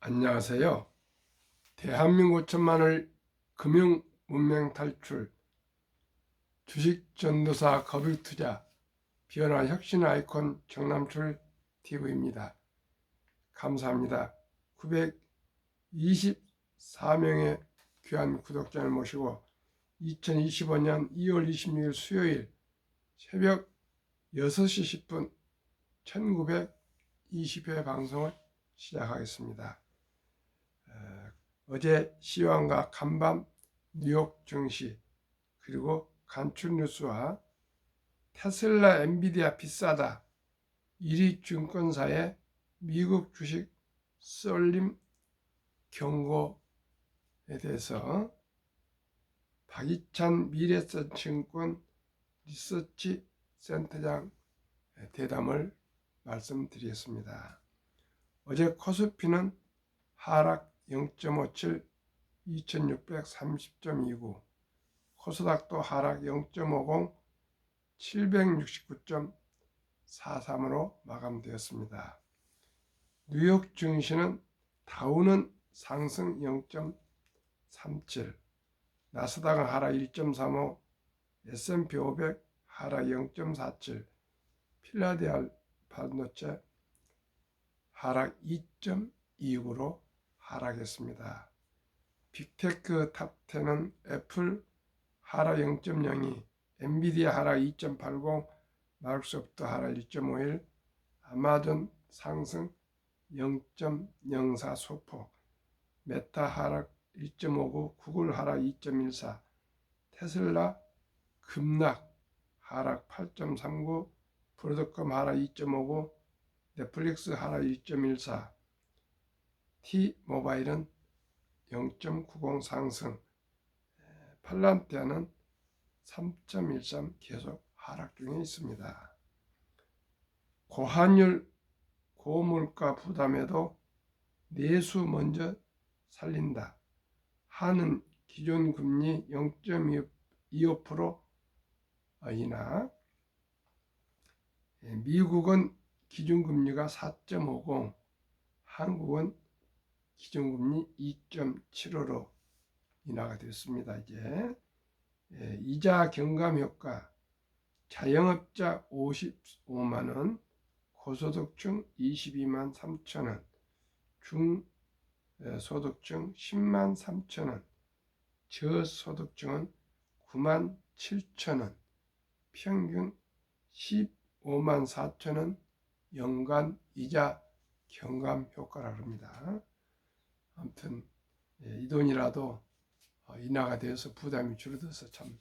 안녕하세요. 대한민국 천만을 금융 문명 탈출, 주식 전도사 거북 투자, 변화 혁신 아이콘 정남출 TV입니다. 감사합니다. 924명의 귀한 구독자를 모시고 2025년 2월 26일 수요일 새벽 6시 10분 1920회 방송을 시작하겠습니다. 어제 시황과 간밤 뉴욕 증시 그리고 간추 뉴스와 테슬라 엔비디아 비싸다 1위 증권사의 미국 주식 썰림 경고에 대해서 박희찬 미래증권 리서치 센터장 대담을 말씀드리겠습니다. 어제 코스피는 하락 0.57, 2630.29, 코스닥도 하락 0.50, 769.43으로 마감되었습니다. 뉴욕 증시는 다우는 상승 0.37, 나스닥은 하락 1.35, S&P 500 하락 0.47, 필라델피아 반도체 하락 2.26으로 하락했습니다. 빅테크 탑10은 애플 하락 0.02, 엔비디아 하락 2.80, 마이크로소프트 하락 1.51, 아마존 상승 0.04 소폭, 메타 하락 1.59, 구글 하락 2.14, 테슬라 급락 하락 8.39, 브로드컴 하락 2.59, 넷플릭스 하락 1.14, T모바일은 0.90 상승, 팔란티아는 3.13 계속 하락 중에 있습니다. 고환율, 고물가 부담에도 내수 먼저 살린다. 한은 기존 금리 0.25% 인하, 미국은 기준금리가 4.50, 한국은 기준금리 2.75로 인하가 됐습니다. 이제 이자 경감 효과, 자영업자 55만원, 고소득층 22만 3천원, 중소득층 10만 3천원, 저소득층은 9만 7천원, 평균 15만 4천원 연간 이자 경감 효과라고 합니다. 아무튼 이 돈이라도 인하가 되어서 부담이 줄어들어서 참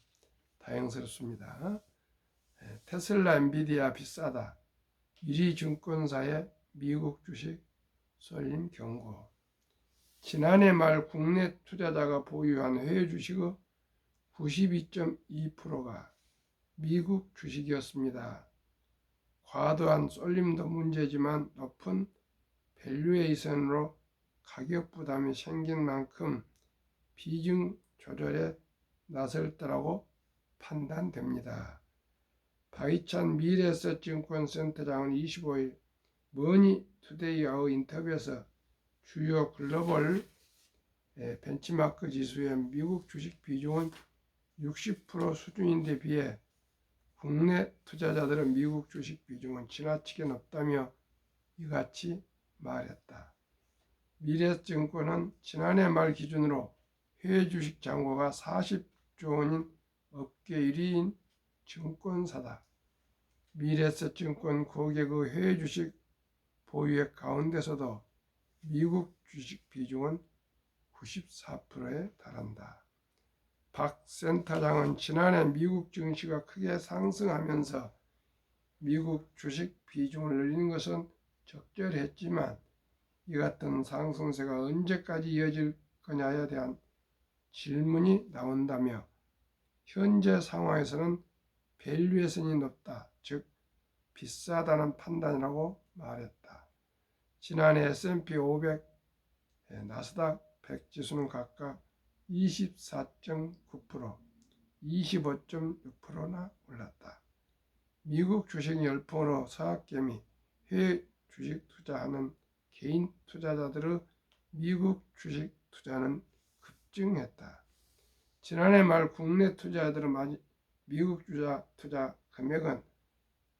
다행스럽습니다. 테슬라 엔비디아 비싸다. 1위 증권사의 미국 주식 썰림 경고. 지난해 말 국내 투자자가 보유한 해외 주식의 92.2%가 미국 주식이었습니다. 과도한 쏠림도 문제지만 높은 밸류에이션으로 가격 부담이 생긴 만큼 비중 조절에 나설 때라고 판단됩니다. 박희찬 미래에셋증권센터장은 25일 머니투데이와의 인터뷰에서 주요 글로벌 벤치마크 지수의 미국 주식 비중은 60% 수준인데 비해 국내 투자자들은 미국 주식 비중은 지나치게 높다며 이같이 말했다. 미래증권은 지난해 말 기준으로 해외 주식 잔고가 40조 원인 업계 1위인 증권사다. 미래에셋증권 고객의 해외 주식 보유액 가운데서도 미국 주식 비중은 94%에 달한다. 박 센터장은 지난해 미국 증시가 크게 상승하면서 미국 주식 비중을 늘리는 것은 적절했지만 이 같은 상승세가 언제까지 이어질 거냐에 대한 질문이 나온다며 현재 상황에서는 밸류에이션이 높다, 즉 비싸다는 판단이라고 말했다. 지난해 S&P 500, 나스닥 100 지수는 각각 24.9%, 25.6%나 올랐다. 미국 주식 열풍으로 서학개미, 해외 주식 투자하는 개인 투자자들의 미국 주식 투자는 급증했다. 지난해 말 국내 투자자들은 미국 투자 금액은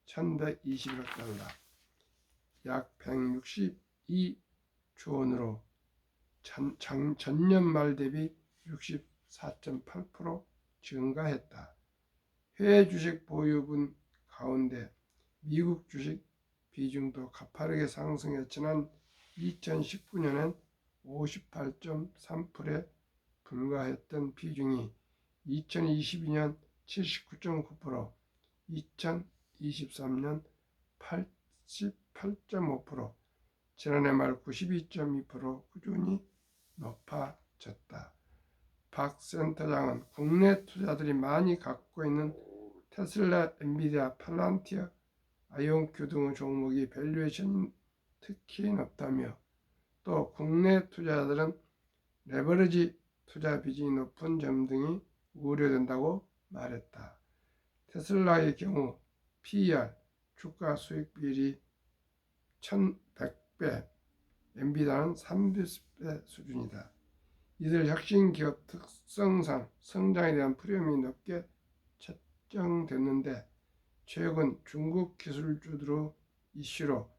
1121억 달러, 약 162조 원으로 전년 말 대비 64.8% 증가했다. 해외 주식 보유분 가운데 미국 주식 비중도 가파르게 상승했지만 2019년엔 58.3%에 불과했던 비중이 2022년 79.9%, 2023년 88.5%, 지난해 말 92.2% 꾸준히 높아졌다. 박 센터장은 국내 투자들이 많이 갖고 있는 테슬라, 엔비디아, 팔란티어, 아이온큐 등의 종목이 밸류에이션이 특히 높다며, 또 국내 투자자들은 레버리지 투자 비중이 높은 점 등이 우려된다고 말했다. 테슬라의 경우 PER, 주가 수익 비율이 1100배, 엔비디아는 300배 수준이다. 이들 혁신 기업 특성상 성장에 대한 프리미엄이 높게 책정됐는데 최근 중국 기술주들의 이슈로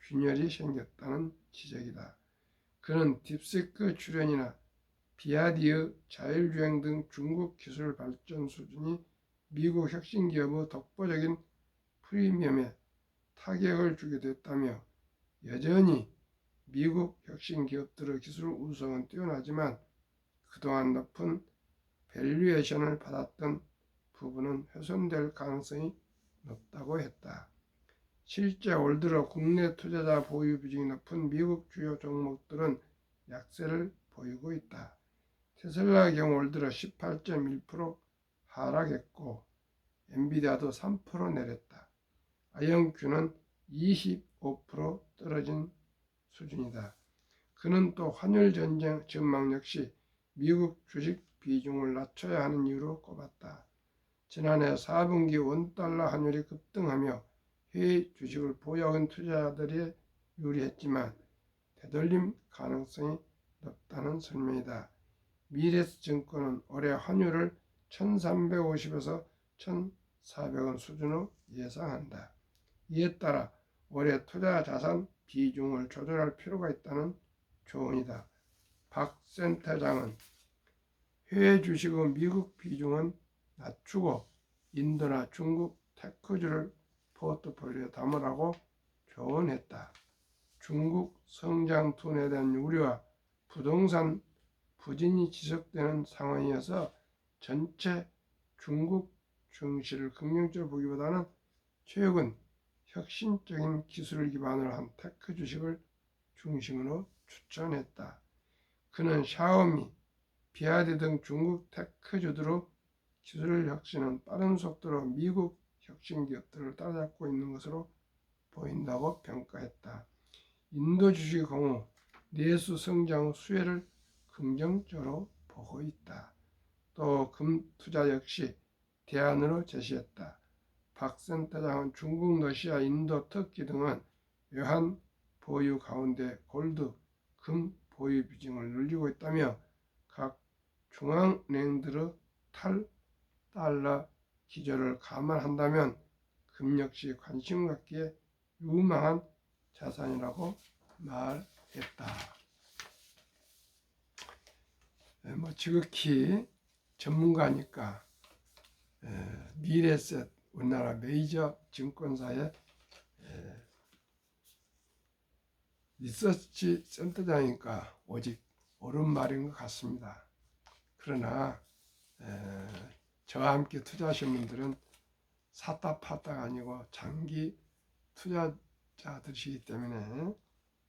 균열이 생겼다는 지적이다. 그는 딥시크 출연이나 비아디의 자율주행 등 중국 기술 발전 수준이 미국 혁신 기업의 독보적인 프리미엄에 타격을 주게 됐다며, 여전히 미국 혁신 기업들의 기술 우수성은 뛰어나지만 그동안 높은 밸류에이션을 받았던 부분은 훼손될 가능성이 높다고 했다. 실제 올 들어 국내 투자자 보유 비중이 높은 미국 주요 종목들은 약세를 보이고 있다. 테슬라의 경우 올 들어 18.1% 하락했고 엔비디아도 3% 내렸다. 아이온큐는 25% 떨어진 수준이다. 그는 또 환율 전쟁 전망 역시 미국 주식 비중을 낮춰야 하는 이유로 꼽았다. 지난해 4분기 원달러 환율이 급등하며 해외 주식을 보유한 투자자들이 유리했지만 되돌림 가능성이 높다는 설명이다. 미래스 증권은 올해 환율을 1350에서 1400원 수준으로 예상한다. 이에 따라 올해 투자 자산 비중을 조절할 필요가 있다는 조언이다. 박 센터장은 해외 주식의 미국 비중은 낮추고 인도나 중국 테크주를 포트폴리오에 담으라고 조언했다. 중국 성장 둔에 대한 우려와 부동산 부진이 지속되는 상황이어서 전체 중국 증시를 긍정적으로 보기보다는 최근 혁신적인 기술을 기반으로 한 테크 주식을 중심으로 추천했다. 그는 샤오미, 비아디 등 중국 테크주들의 기술 혁신은 빠른 속도로 미국 혁신 기업들을 따라잡고 있는 것으로 보인다고 평가했다. 인도 주식의 경우 내수 성장 수혜를 긍정적으로 보고 있다. 또 금 투자 역시 대안으로 제시했다. 박 센터장은 중국, 러시아, 인도, 터키 등은 외환 보유 가운데 골드, 금 보유 비중을 늘리고 있다며 각 중앙은행들의 탈달러 기조를 감안한다면 금 역시 관심 갖기에 유망한 자산이라고 말했다. 지극히 전문가니까 미래셋 우리나라 메이저 증권사의 리서치 센터장이니까 오직 옳은 말인 것 같습니다. 그러나 저와 함께 투자하신 분들은 샀다 팔다가 아니고 장기 투자자들이기 때문에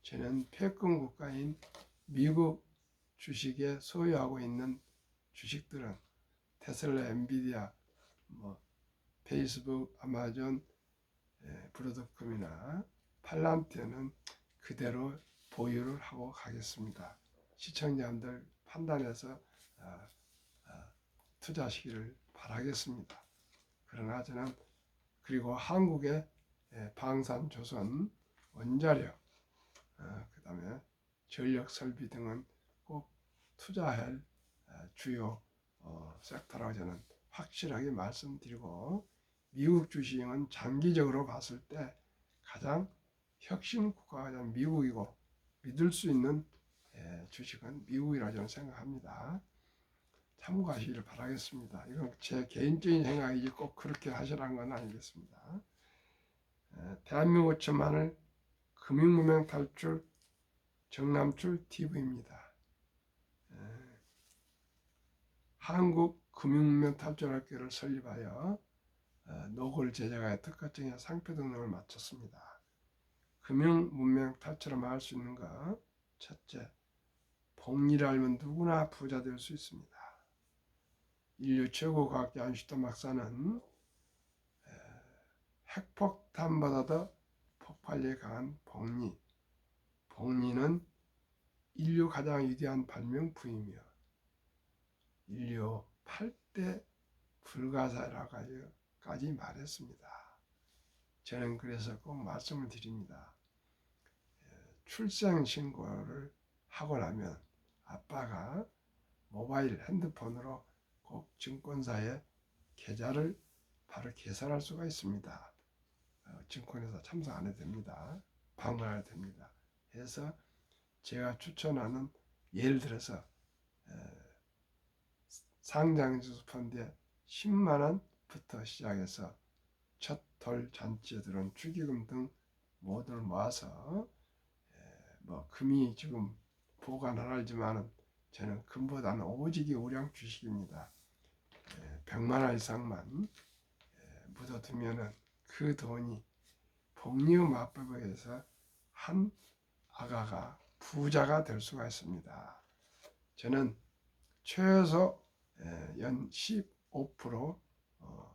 저는 패권 국가인 미국 주식에 소유하고 있는 주식들은 테슬라, 엔비디아, 페이스북, 아마존, 브로드컴이나 팔란티어는 그대로 보유를 하고 가겠습니다. 시청자분들 판단해서 투자하시기를 바라겠습니다. 그러나 저는 그리고 한국의 방산조선, 원자력, 그 다음에 전력 설비 등은 꼭 투자할 주요 섹터라고 저는 확실하게 말씀드리고, 미국 주식은 장기적으로 봤을 때 가장 혁신 국가가 미국이고 믿을 수 있는 주식은 미국이라고 저는 생각합니다. 참고하시기를 바라겠습니다. 이건 제 개인적인 생각이지 꼭 그렇게 하시라는 건 아니겠습니다. 대한민국천만을 금융무명 탈출 정남출 TV입니다. 한국 금융무명 탈출학교를 설립하여 노골 제작하여 특허증에 상표 등록을 마쳤습니다. 금융문명 탈출하면 할 수 있는 것, 첫째, 복리를 알면 누구나 부자 될 수 있습니다. 인류 최고 과학자 아인슈타인 박사는 핵폭탄보다도 폭발력이 강한 복리는 인류 가장 위대한 발명품이며 인류 8대 불가사라고까지 말했습니다. 저는 그래서 꼭 말씀을 드립니다. 출생 신고를 하고 나면 아빠가 모바일 핸드폰으로 꼭 증권사에 계좌를 바로 개설할 수가 있습니다. 증권회사 참석 안 해도 됩니다. 방문 안 해도 됩니다. 해서 제가 예를 들어서 상장주수 펀드에 10만 원부터 시작해서 첫 돌 잔치에 들어온 축의금 등 모두를 모아서 금이 지금 보관 안 하지만은 저는 금보다는 오직이 우량 주식입니다. 100만 원 이상만 묻어두면은 그 돈이 복리의 맞법에 의해서 한 아가가 부자가 될 수가 있습니다. 저는 최소 연 15%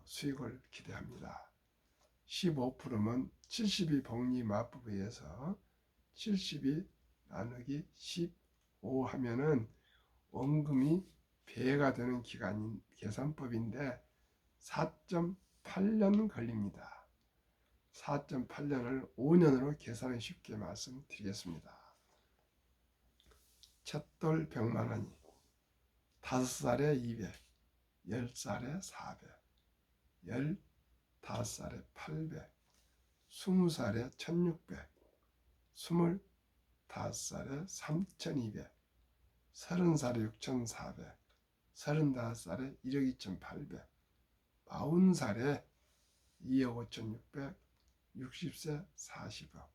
수익을 기대합니다. 15%면 70이 복리 맞법에 의해서 70이 나누기 15 하면은 원금이 배가 되는 기간인 계산법인데 4.8년 걸립니다. 4.8년을 5년으로 계산을 쉽게 말씀드리겠습니다. 첫돌 100만 원이 5살에 200, 10살에 400, 15살에 800, 20살에 1600, 25살에 3200, 30살에 6400, 35살에 1억 2800, 40살에 2억 5600, 60세 40억,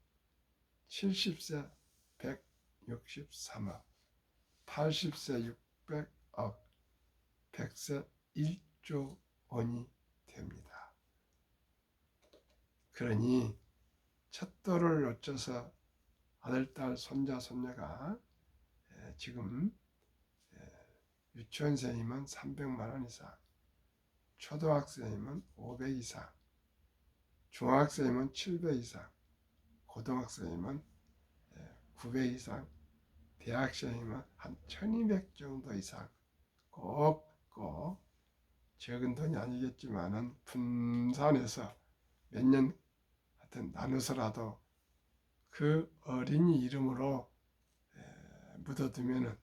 70세 163억, 80세 600억, 100세 1조 원이 됩니다. 그러니 첫돌을 놓쳐서 아들, 딸, 손자, 손녀가 지금 유치원생이면 300만 원 이상, 초등학생이면 500 이상, 중학생이면 700 이상, 고등학생이면 900 이상, 대학생이면 한 1200 정도 이상 꼭 적은 돈이 아니겠지만은 분산해서 몇 년 하여튼 나눠서라도 그 어린이 이름으로 묻어두면은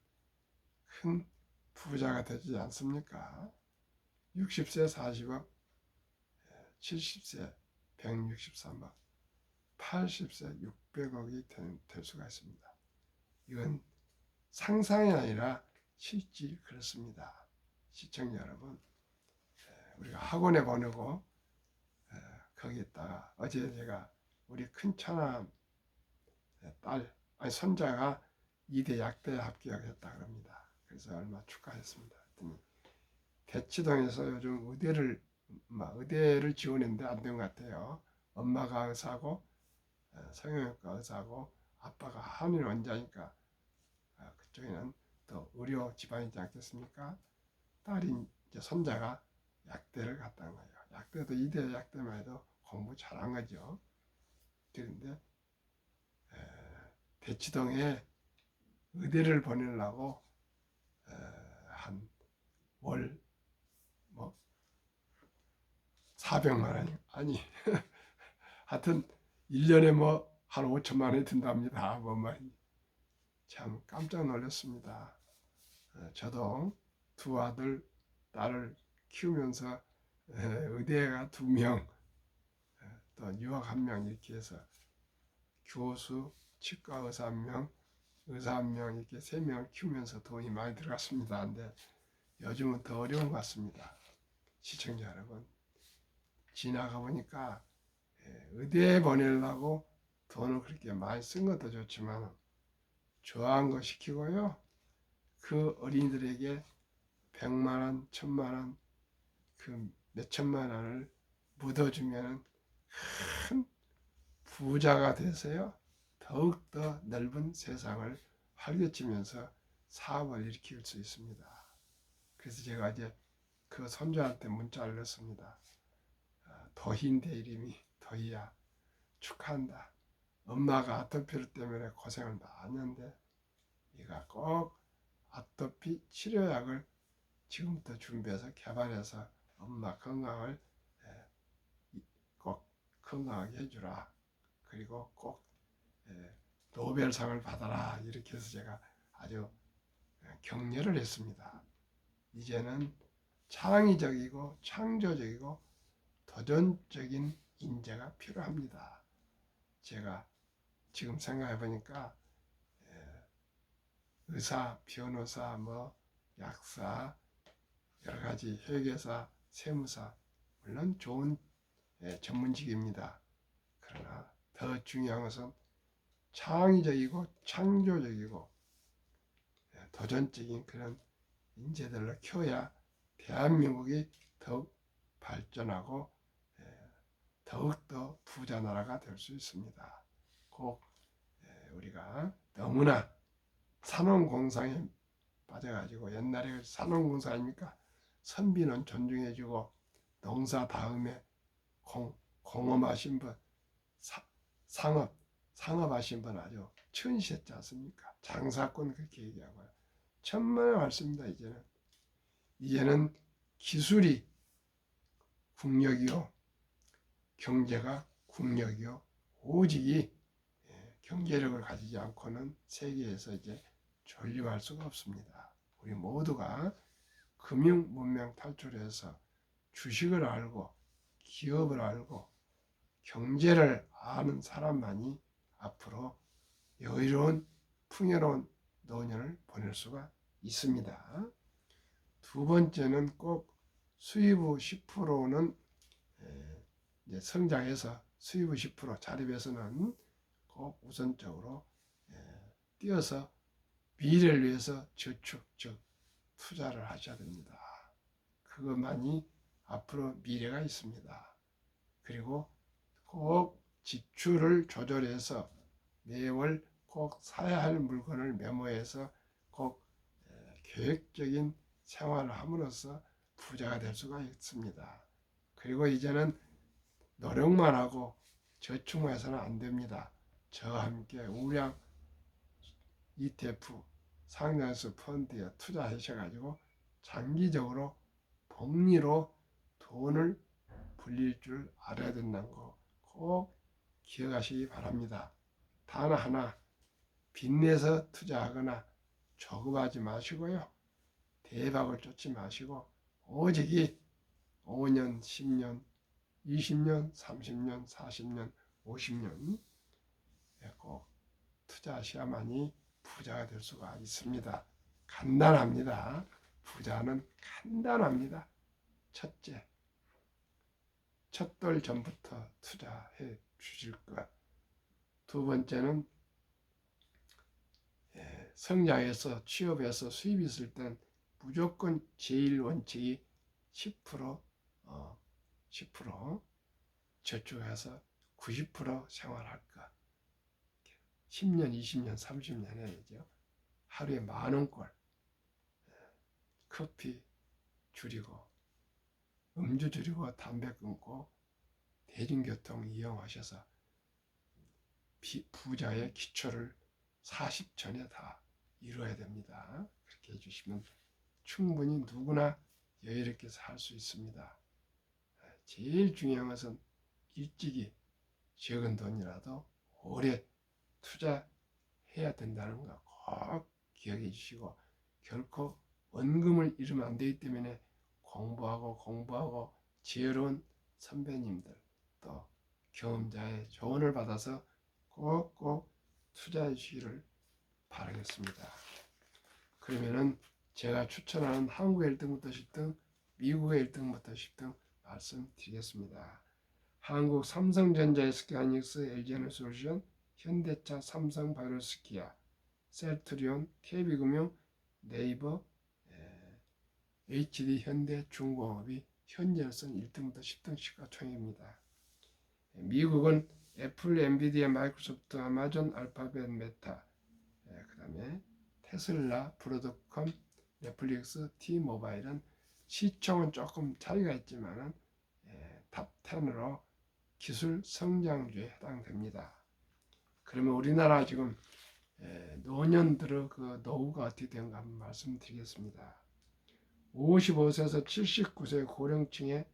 큰 부자가 되지 않습니까? 60세 40억, 70세 163억, 80세 600억이 될 수가 있습니다. 이건 상상이 아니라 실제 그렇습니다. 시청자 여러분, 우리가 학원에 보내고 거기에다가 어제 제가 우리 큰 처남 손자가 2대 약대에 합격했다 그럽니다. 그래서 얼마 축하했습니다. 대치동에서 요즘 의대를 지원했는데 안 된 것 같아요. 엄마가 의사고 성형외과 의사고 아빠가 한의원 원장이니까 그쪽에는 또 의료 집안이지 않겠습니까? 딸인 손자가 약대를 갔다는 거예요. 약대도 2대 약대만 해도 공부 잘한 거죠. 그런데 대치동에 의대를 보내려고 한 월 400만 원이 아니 하여튼 1년에 한 5천만 원이 든답니다. 뭔 말인지. 참 깜짝 놀랐습니다. 저도 두 아들, 딸을 키우면서 의대가 2명, 또 유학 1명 이렇게 해서 교수, 치과 의사 1명, 의사 1명 이렇게 3명을 키우면서 돈이 많이 들어갔습니다. 근데 요즘은 더 어려운 것 같습니다. 시청자 여러분, 지나가 보니까 의대에 보내려고 돈을 그렇게 많이 쓴 것도 좋지만 좋아한 거 시키고요. 그 어린이들에게 100만 원, 1000만 원, 그 몇천만 원을 묻어주면 큰 부자가 되세요. 더욱더 넓은 세상을 활개치면서 사업을 일으킬 수 있습니다. 그래서 제가 이제 그 손주한테 문자를 넣었습니다. 도희인데 이름이 도희야, 축하한다. 엄마가 아토피 때문에 고생을 많이 했는데 네가 꼭 아토피 치료약을 지금부터 준비해서 개발해서 엄마 건강을 꼭 건강하게 해주라. 그리고 꼭 노벨상을 받아라. 이렇게 해서 제가 아주 격려를 했습니다. 이제는 창의적이고 창조적이고 도전적인 인재가 필요합니다. 제가 지금 생각해 보니까 의사, 변호사, 약사, 여러 가지 회계사, 세무사 물론 좋은 전문직입니다. 그러나 더 중요한 것은 창의적이고 창조적이고 도전적인 그런 인재들을 키워야 대한민국이 더욱 발전하고 더욱더 부자 나라가 될 수 있습니다. 꼭 우리가 너무나 산업공상에 빠져가지고 옛날에 산업공상 아닙니까? 선비는 존중해주고 농사 다음에 공업하신 분, 상업하신 분 아주 천시했지 않습니까? 장사꾼 그렇게 얘기하고요. 천만의 말씀입니다. 이제는 기술이 국력이요, 경제가 국력이요, 오직이 경제력을 가지지 않고는 세계에서 이제 존립할 수가 없습니다. 우리 모두가 금융 문명 탈출해서 주식을 알고 기업을 알고 경제를 아는 사람만이 앞으로 여유로운 풍요로운 노년을 보낼 수가 있습니다. 두 번째는 꼭 수입의 10%는 성장해서 수입의 10% 자립에서는 꼭 우선적으로 뛰어서 미래를 위해서 저축, 즉 투자를 하셔야 됩니다. 그것만이 앞으로 미래가 있습니다. 그리고 꼭 지출을 조절해서 매월 꼭 사야 할 물건을 메모해서 꼭 계획적인 생활을 함으로써 부자가 될 수가 있습니다. 그리고 이제는 노력만 하고 저축만 해서는 안 됩니다. 저와 함께 우량 ETF 상장에서 펀드에 투자하셔가지고 장기적으로 복리로 돈을 불릴 줄 알아야 된다는 거 꼭 기억하시기 바랍니다. 단 하나 빚내서 투자하거나 조급하지 마시고요. 대박을 쫓지 마시고 오직이 5년, 10년, 20년, 30년, 40년, 50년 꼭 투자하셔야만이 부자가 될 수가 있습니다. 간단합니다. 부자는 간단합니다. 첫째, 첫돌 전부터 투자해 주실 것. 두 번째는 성장해서 취업해서 수입이 있을 땐 무조건 제일 원칙이 10% 저축해서 90% 생활할 것. 10년, 20년, 30년 해야죠. 하루에 10,000원꼴 커피 줄이고 음주 줄이고 담배 끊고 대중교통 이용하셔서 부자의 기초를 40전에 다 이루어야 됩니다. 그렇게 해주시면 충분히 누구나 여유롭게 살 수 있습니다. 제일 중요한 것은 일찍이 적은 돈이라도 오래 투자해야 된다는 거 꼭 기억해 주시고 결코 원금을 잃으면 안 되기 때문에 공부하고 지혜로운 선배님들 또 경험자의 조언을 받아서 꼭꼭 투자해 주시기를 바라겠습니다. 그러면은 제가 추천하는 한국의 1등부터 10등, 미국의 1등부터 10등 말씀드리겠습니다. 한국 삼성전자, SK하이닉스, LG에너지솔루션, 현대차, 삼성바이오로스, 기아, 셀트리온, KB금융, 네이버, HD, 현대, 중공업이 현재로서는 1등부터 10등 시가총액입니다. 미국은 애플, 엔비디아, 마이크로소프트, 아마존, 알파벳, 메타, 그 다음에 테슬라, 브로드컴, 넷플릭스, T모바일은 시총은 조금 차이가 있지만 탑 10으로 기술 성장주에 해당됩니다. 그러면 우리나라 지금 노년들의 그 노후가 어떻게 되는가 한번 말씀드리겠습니다. 55세에서 79세 고령층의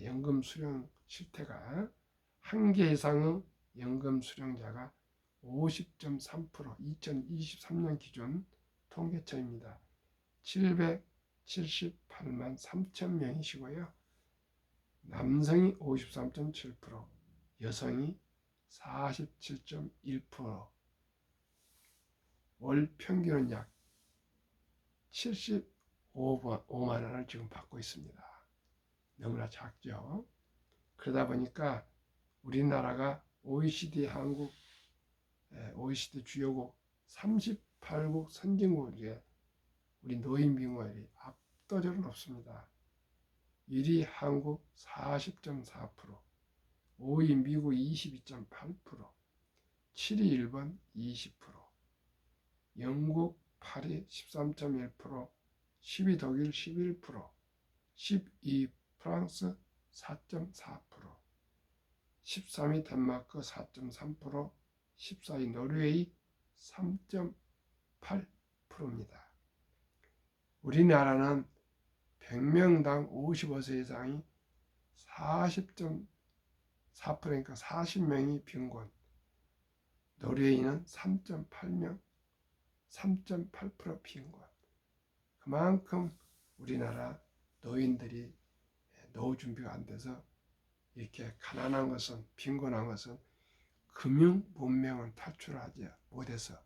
연금 수령 실태가 한 개 이상의 연금 수령자가 50.3%, 2023년 기준 통계처입니다. 778만 3천 명이시고요. 남성이 53.7%, 여성이 47.1%, 월 평균은 약 75만 원을 지금 받고 있습니다. 너무나 작죠. 그러다 보니까 우리나라가 OECD 한국, OECD 주요국 38국 선진국 중에 우리 노인 빈곤율이 압도적으로 높습니다. 1위 한국 40.4%, 5위 미국 22.8%, 7위 일본 20%, 영국 8위 13.1%, 10위 독일 11%, 12위 프랑스 4.4%, 13위 덴마크 4.3%, 14위 노르웨이 3.8%입니다. 우리나라는 100명당 55세 이상이 40.4%니까 40명이 빈곤, 노르웨이는 3.8명, 3.8% 빈곤. 그만큼 우리나라 노인들이 노후 준비가 안 돼서 이렇게 가난한 것은, 빈곤한 것은 금융 문명을 탈출하지 못해서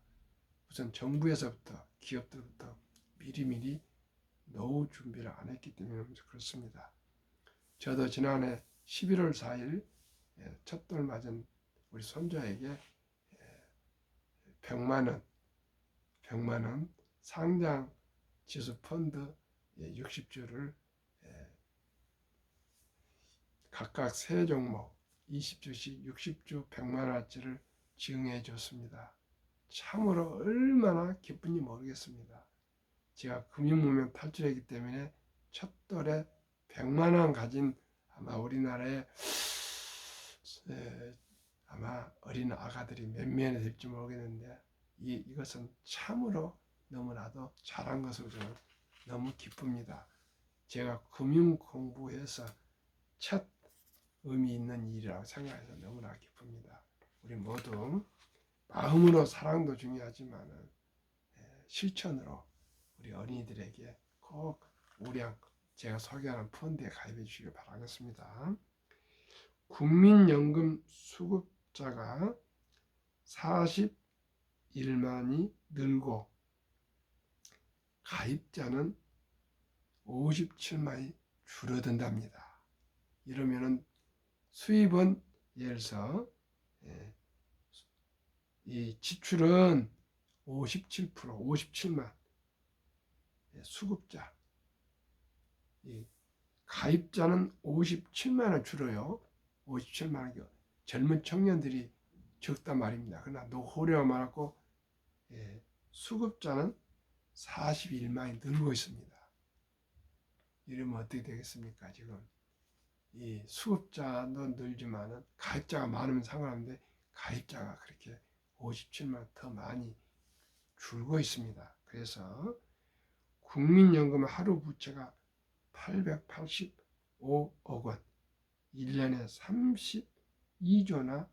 우선 정부에서부터 기업들부터 미리미리 노후 준비를 안 했기 때문에 그렇습니다. 저도 지난해 11월 4일 첫돌 맞은 우리 손자에게 100만 원 상장 지수 펀드 60주를 각각 3종목 20주씩 60주 100만 원어치를 지응해 줬습니다. 참으로 얼마나 기쁜지 모르겠습니다. 제가 금융문명 탈출했기 때문에 첫돌에 100만 원 가진 아마 우리나라의 아마 어린 아가들이 몇 명이 될지 모르겠는데 이것은 참으로 너무나도 잘한 것으로 저는 너무 기쁩니다. 제가 금융 공부해서 첫 의미 있는 일이라고 생각해서 너무나 기쁩니다. 우리 모두 마음으로 사랑도 중요하지만 실천으로 우리 어린이들에게 꼭 우량 제가 소개하는 펀드에 가입해 주시길 바라겠습니다. 국민연금 수급자가 41만이 늘고 가입자는 57만이 줄어든답니다. 이러면은 수입은 예를 들어서 이 지출은 57%, 57만 수급자, 이 가입자는 57만원 줄어요. 57만원 젊은 청년들이 적단 말입니다. 그러나 노후료가 많았고 수급자는 41만이 늘고 있습니다. 이러면 어떻게 되겠습니까? 지금 이 수급자도 늘지만은 가입자가 많으면 상관없는데 가입자가 그렇게 57만 더 많이 줄고 있습니다. 그래서 국민연금 하루 부채가 885억 원, 1년에 32조나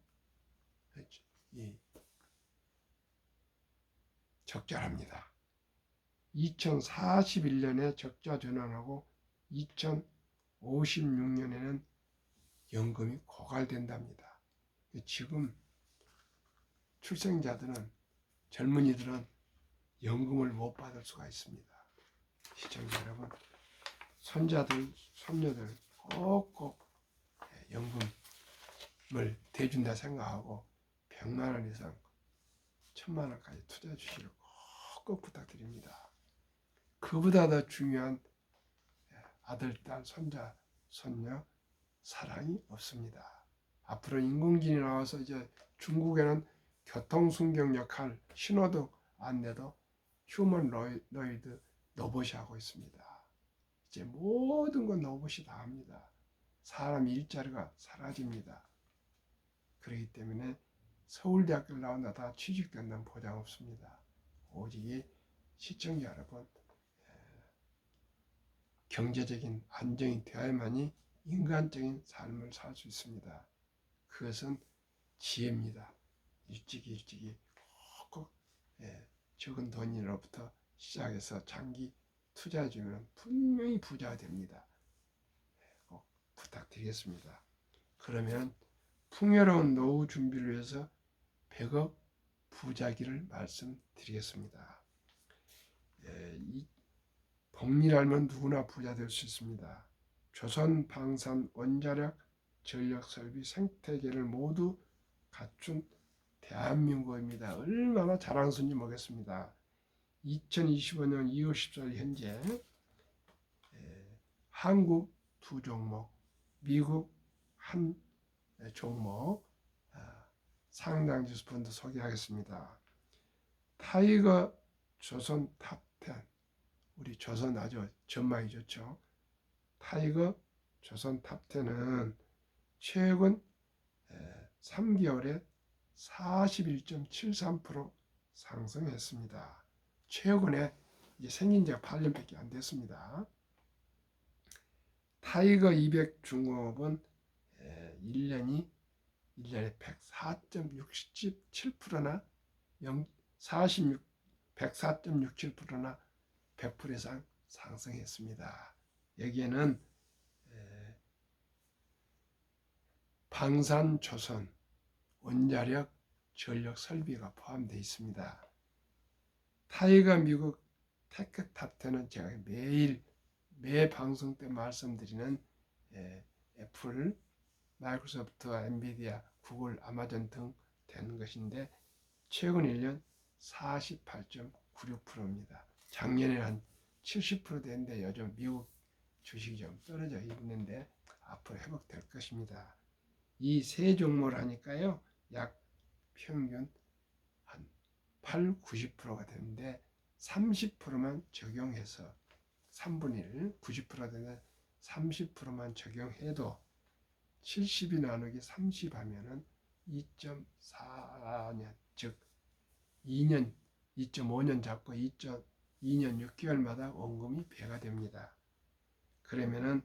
적절합니다. 2041년에 적자 전환하고 2056년에는 연금이 고갈된답니다. 지금 출생자들은, 젊은이들은 연금을 못 받을 수가 있습니다. 시청자 여러분, 손자들, 손녀들 꼭꼭 연금을 대준다 생각하고 100만 원 이상, 1000만 원까지 투자해 주시길 꼭 부탁드립니다. 그보다 더 중요한 아들, 딸, 손자, 손녀 사랑이 없습니다. 앞으로 인공지능이 나와서 이제 중국에는 교통순경 역할, 신호등 안내도 휴머노이드 로봇이 하고 있습니다. 이제 모든 건 로봇이 다 합니다. 사람 일자리가 사라집니다. 그렇기 때문에 서울대학교를 나온다 다 취직된다는 보장 없습니다. 오직 시청자 여러분, 경제적인 안정이 되어야만이 인간적인 삶을 살 수 있습니다. 그것은 지혜입니다. 일찍이 꼭 적은 돈으로부터 시작해서 장기 투자해 주면 분명히 부자가 됩니다. 꼭 부탁드리겠습니다. 그러면 풍요로운 노후 준비를 위해서 100억 부자기를 말씀드리겠습니다. 이 법리를 알면 누구나 부자 될 수 있습니다. 조선 방산 원자력 전력 설비 생태계를 모두 갖춘 대한민국입니다. 얼마나 자랑스러운지 모르겠습니다. 2025년 2월 14일 현재 한국 2종목, 미국 한 종목 상장지수 펀드 소개하겠습니다. 타이거 조선 탑10, 우리 조선 아주 전망이 좋죠. 타이거 조선 탑10은 최근 3개월에 41.73% 상승했습니다. 최근에 이제 생긴 지가 8년밖에 안 됐습니다. 타이거 200 중공업은 1년에 104.67%나 104.67%나 100% 이상 상승했습니다. 여기에는 방산조선, 원자력, 전력 설비가 포함되어 있습니다. 타이거 미국 테크탑10은 제가 매 방송 때 말씀드리는 애플, 마이크로소프트, 엔비디아, 구글, 아마존 등 되는 것인데 최근 1년 48.96%입니다. 작년에 한 70% 됐는데 요즘 미국 주식이 좀 떨어져 있는데 앞으로 회복될 것입니다. 이 세 종목을 하니까요, 약 평균 한 8, 90%가 되는데 30%만 적용해서 3분의 1, 90%가 되는데 30%만 적용해도 70이 나누기 30 하면은 2.4년, 즉 2년, 2.5년 잡고 2년 6개월마다 원금이 배가 됩니다. 그러면은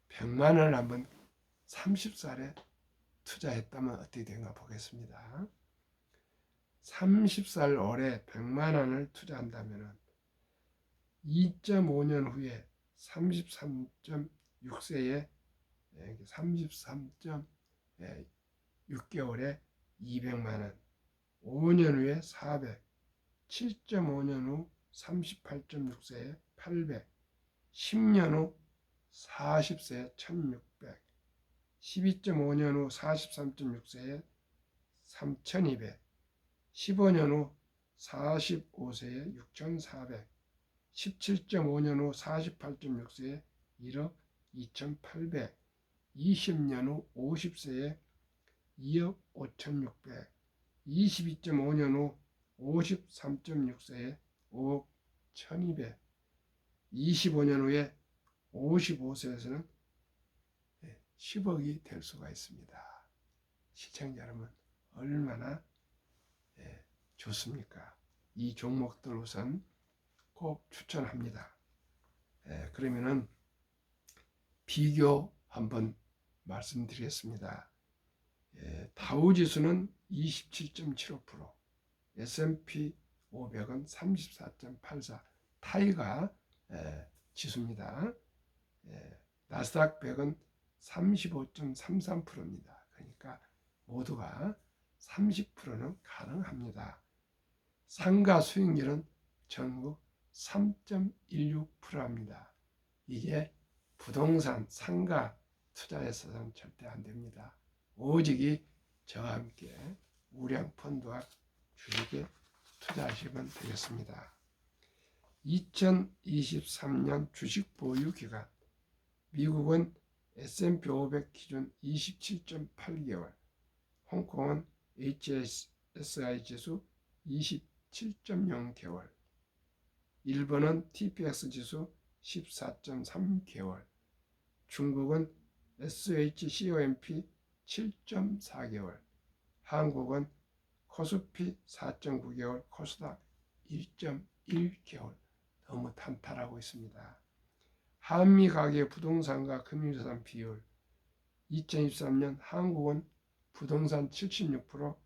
100만 원을 한번 30살에 투자했다면 어떻게 되는가 보겠습니다. 30살 올해 100만 원을 투자한다면 2.5년 후에 33.6세에 33.6개월에 200만 원, 5년 후에 400, 7.5년 후 38.6세에 800, 10년 후 40세에 1600, 12.5년 후 43.6세에 3200, 15년 후 45세에 6400, 17.5년 후 48.6세에 1억 2800, 20년 후 50세에 2억 5600, 22.5년 후 53.6세에 5억 1200, 25년 후에 55세에서는 10억이 될 수가 있습니다. 시청자 여러분, 얼마나 좋습니까? 이 종목들 우선 꼭 추천합니다. 그러면은 비교 한번 말씀드리겠습니다. 다우지수는 27.75%, S&P 500은 34.84. 타이가 지수입니다. 나스닥 100은 35.33%입니다. 그러니까 모두가 30%는 가능합니다. 상가 수익률은 전국 3.16%입니다. 이게 부동산 상가 투자에서는 절대 안 됩니다. 오직이 저와 함께 우량 펀드와 주식에 투자하시면 되겠습니다. 2023년 주식 보유 기간, 미국은 S&P 500 기준 27.8개월, 홍콩은 HSI 지수 27.0개월, 일본은 TPX 지수 14.3개월, 중국은 SHCOMP 7.4개월, 한국은 코스피 4.9개월, 코스닥 1.1개월 너무 탄탄하고 있습니다. 한미 가계 부동산과 금융자산 비율 2023년 한국은 부동산 76%,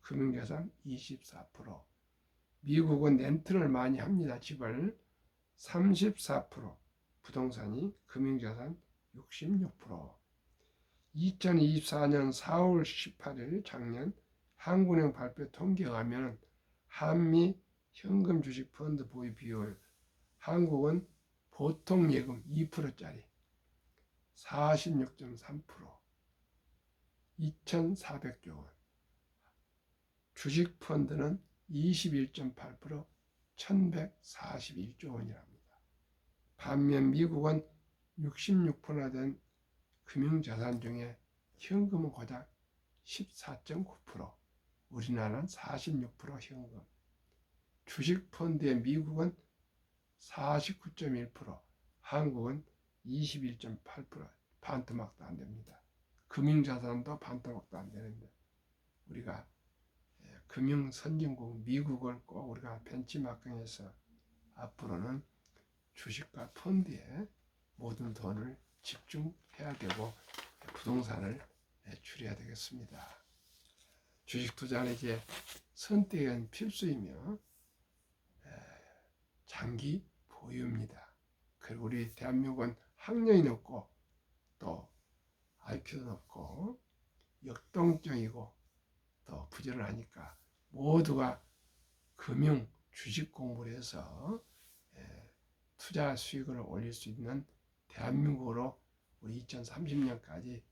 금융자산 24%, 미국은 렌트를 많이 합니다. 집을 34%, 부동산이 금융자산 66%. 2024년 4월 18일 작년 한국은행 발표 통계에 의하면 한미 현금 주식 펀드 보유 비율, 한국은 보통 예금 2%짜리 46.3%, 2,400조 원, 주식 펀드는 21.8%, 1,141조 원이랍니다. 반면 미국은 66%나 된 금융자산 중에 현금은 고작 14.9%, 우리나라는 46% 현금. 주식 펀드의 미국은 49.1%, 한국은 21.8%, 반토막도 안 됩니다. 금융자산도 반토막도 안 되는데 우리가 금융 선진국 미국을 꼭 우리가 벤치마킹해서 앞으로는 주식과 펀드에 모든 돈을 집중해야 되고 부동산을 줄여야 되겠습니다. 주식 투자는 이제 선택은 필수이며 장기 보유입니다. 그리고 우리 대한민국은 학력이 높고 또 IQ도 높고 역동적이고 또 부지런하니까 모두가 금융 주식 공부를 해서 투자 수익을 올릴 수 있는 대한민국으로 우리 2030년까지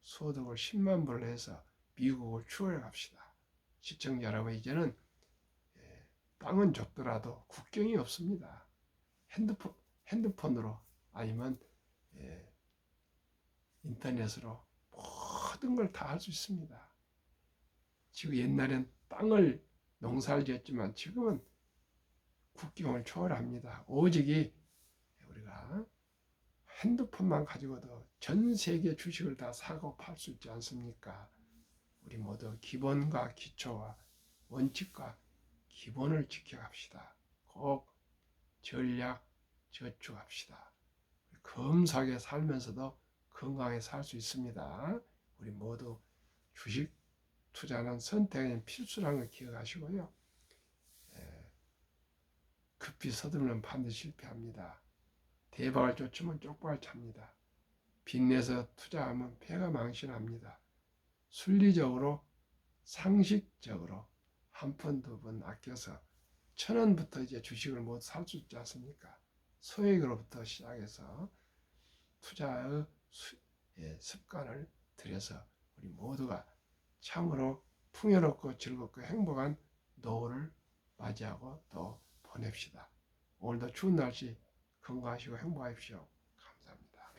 소득을 10만 불로 해서 미국을 추월해 갑시다. 시청자 여러분, 이제는 땅은 좁더라도 국경이 없습니다. 핸드폰으로 아니면 인터넷으로 모든 걸 다 할 수 있습니다. 지금 옛날엔 땅을 농사를 지었지만 지금은 국경을 초월합니다. 오직이 우리가 핸드폰만 가지고도 전 세계 주식을 다 사고 팔 수 있지 않습니까? 우리 모두 기본과 기초와 원칙과 기본을 지켜갑시다. 꼭 전략 저축합시다. 검소하게 살면서도 건강하게 살 수 있습니다. 우리 모두 주식 투자는 선택은 필수라는 걸 기억하시고요. 급히 서두르면 반드시 실패합니다. 대박을 쫓으면 쪽박을 찹니다. 빚내서 투자하면 배가 망신합니다. 순리적으로 상식적으로 한 푼 두 푼 아껴서 1,000원부터 이제 주식을 모두 살 수 있지 않습니까? 소액으로부터 시작해서 투자의 습관을 들여서 우리 모두가 참으로 풍요롭고 즐겁고 행복한 노후를 맞이하고 또 보냅시다. 오늘도 추운 날씨 건강하시고 행복하십시오. 감사합니다.